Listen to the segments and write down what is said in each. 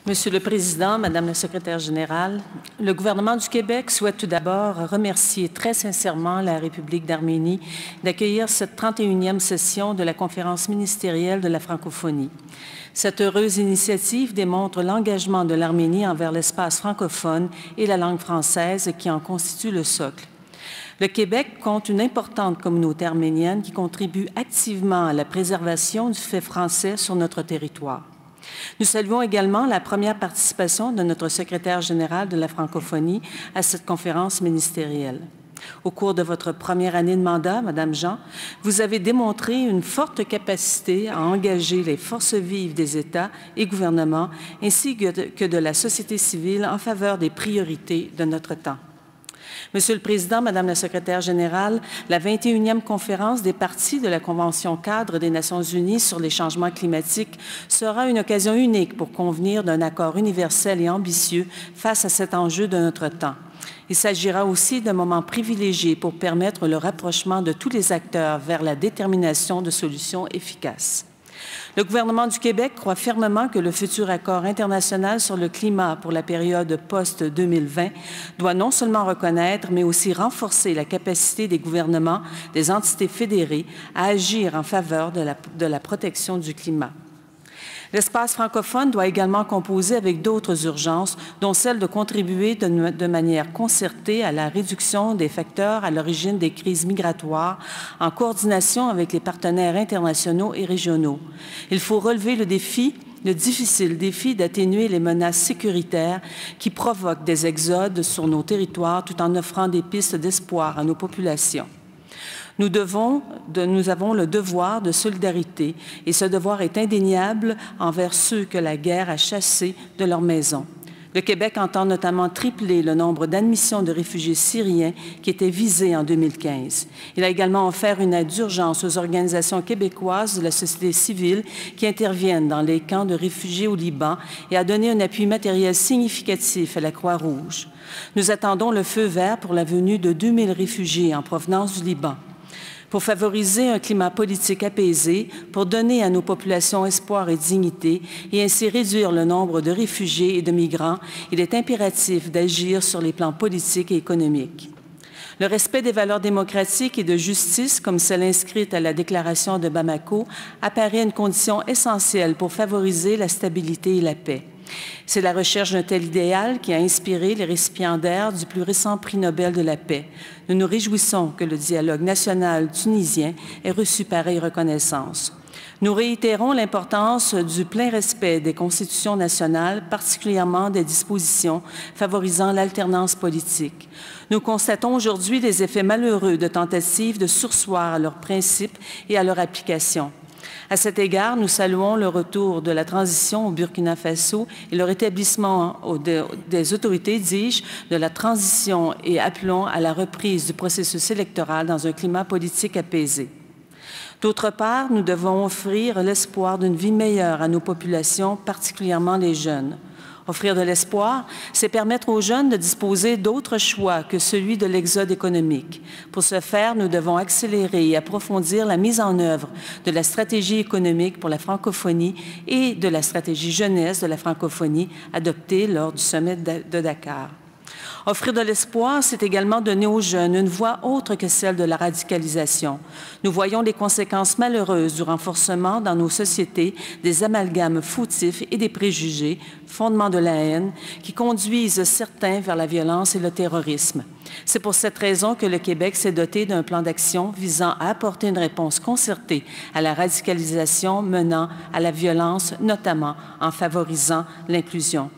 Monsieur le Président, Madame la Secrétaire générale, le gouvernement du Québec souhaite tout d'abord remercier très sincèrement la République d'Arménie d'accueillir cette 31e session de la Conférence ministérielle de la francophonie. Cette heureuse initiative démontre l'engagement de l'Arménie envers l'espace francophone et la langue française qui en constitue le socle. Le Québec compte une importante communauté arménienne qui contribue activement à la préservation du fait français sur notre territoire. Nous saluons également la première participation de notre secrétaire général de la francophonie à cette conférence ministérielle. Au cours de votre première année de mandat, Madame Jean, vous avez démontré une forte capacité à engager les forces vives des États et gouvernements ainsi que de la société civile en faveur des priorités de notre temps. Monsieur le Président, Madame la Secrétaire générale, la 21e conférence des parties de la Convention cadre des Nations unies sur les changements climatiques sera une occasion unique pour convenir d'un accord universel et ambitieux face à cet enjeu de notre temps. Il s'agira aussi d'un moment privilégié pour permettre le rapprochement de tous les acteurs vers la détermination de solutions efficaces. Le gouvernement du Québec croit fermement que le futur accord international sur le climat pour la période post-2020 doit non seulement reconnaître, mais aussi renforcer la capacité des gouvernements, des entités fédérées à agir en faveur de la protection du climat. L'espace francophone doit également composer avec d'autres urgences, dont celle de contribuer de manière concertée à la réduction des facteurs à l'origine des crises migratoires, en coordination avec les partenaires internationaux et régionaux. Il faut relever le difficile défi d'atténuer les menaces sécuritaires qui provoquent des exodes sur nos territoires tout en offrant des pistes d'espoir à nos populations. Nous avons le devoir de solidarité et ce devoir est indéniable envers ceux que la guerre a chassés de leur maison. Le Québec entend notamment tripler le nombre d'admissions de réfugiés syriens qui étaient visés en 2015. Il a également offert une aide d'urgence aux organisations québécoises de la société civile qui interviennent dans les camps de réfugiés au Liban et a donné un appui matériel significatif à la Croix-Rouge. Nous attendons le feu vert pour la venue de 2000 réfugiés en provenance du Liban. Pour favoriser un climat politique apaisé, pour donner à nos populations espoir et dignité et ainsi réduire le nombre de réfugiés et de migrants, il est impératif d'agir sur les plans politiques et économiques. Le respect des valeurs démocratiques et de justice, comme celle inscrite à la déclaration de Bamako, apparaît une condition essentielle pour favoriser la stabilité et la paix. C'est la recherche d'un tel idéal qui a inspiré les récipiendaires du plus récent prix Nobel de la paix. Nous nous réjouissons que le dialogue national tunisien ait reçu pareille reconnaissance. Nous réitérons l'importance du plein respect des constitutions nationales, particulièrement des dispositions favorisant l'alternance politique. Nous constatons aujourd'hui les effets malheureux de tentatives de surseoir à leurs principes et à leur application. À cet égard, nous saluons le retour de la transition au Burkina Faso et le rétablissement des autorités, dis-je, de la transition et appelons à la reprise du processus électoral dans un climat politique apaisé. D'autre part, nous devons offrir l'espoir d'une vie meilleure à nos populations, particulièrement les jeunes. Offrir de l'espoir, c'est permettre aux jeunes de disposer d'autres choix que celui de l'exode économique. Pour ce faire, nous devons accélérer et approfondir la mise en œuvre de la stratégie économique pour la francophonie et de la stratégie jeunesse de la francophonie adoptée lors du sommet de Dakar. Offrir de l'espoir, c'est également donner aux jeunes une voie autre que celle de la radicalisation. Nous voyons les conséquences malheureuses du renforcement dans nos sociétés des amalgames fautifs et des préjugés, fondements de la haine, qui conduisent certains vers la violence et le terrorisme. C'est pour cette raison que le Québec s'est doté d'un plan d'action visant à apporter une réponse concertée à la radicalisation menant à la violence, notamment en favorisant l'inclusion.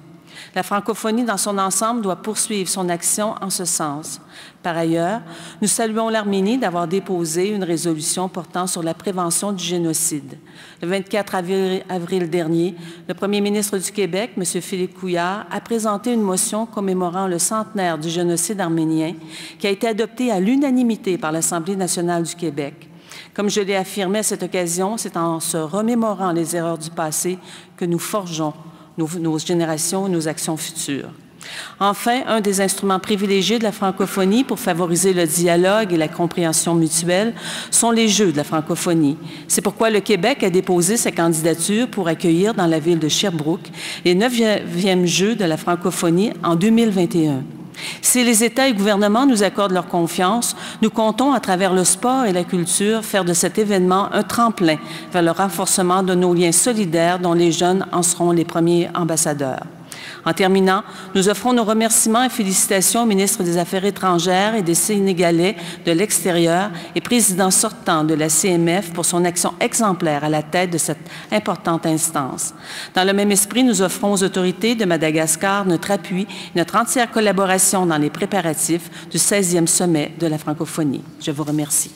La francophonie dans son ensemble doit poursuivre son action en ce sens. Par ailleurs, nous saluons l'Arménie d'avoir déposé une résolution portant sur la prévention du génocide. Le 24 avril dernier, le premier ministre du Québec, M. Philippe Couillard, a présenté une motion commémorant le centenaire du génocide arménien qui a été adoptée à l'unanimité par l'Assemblée nationale du Québec. Comme je l'ai affirmé à cette occasion, c'est en se remémorant les erreurs du passé que nous forgeons nos générations et nos actions futures. Enfin, un des instruments privilégiés de la francophonie pour favoriser le dialogue et la compréhension mutuelle sont les Jeux de la francophonie. C'est pourquoi le Québec a déposé sa candidature pour accueillir dans la ville de Sherbrooke les 9e Jeux de la francophonie en 2021. Si les États et gouvernements nous accordent leur confiance, nous comptons, à travers le sport et la culture, faire de cet événement un tremplin vers le renforcement de nos liens solidaires dont les jeunes en seront les premiers ambassadeurs. En terminant, nous offrons nos remerciements et félicitations au ministre des Affaires étrangères et des Sénégalais de l'extérieur et président sortant de la CMF pour son action exemplaire à la tête de cette importante instance. Dans le même esprit, nous offrons aux autorités de Madagascar notre appui et notre entière collaboration dans les préparatifs du 16e sommet de la francophonie. Je vous remercie.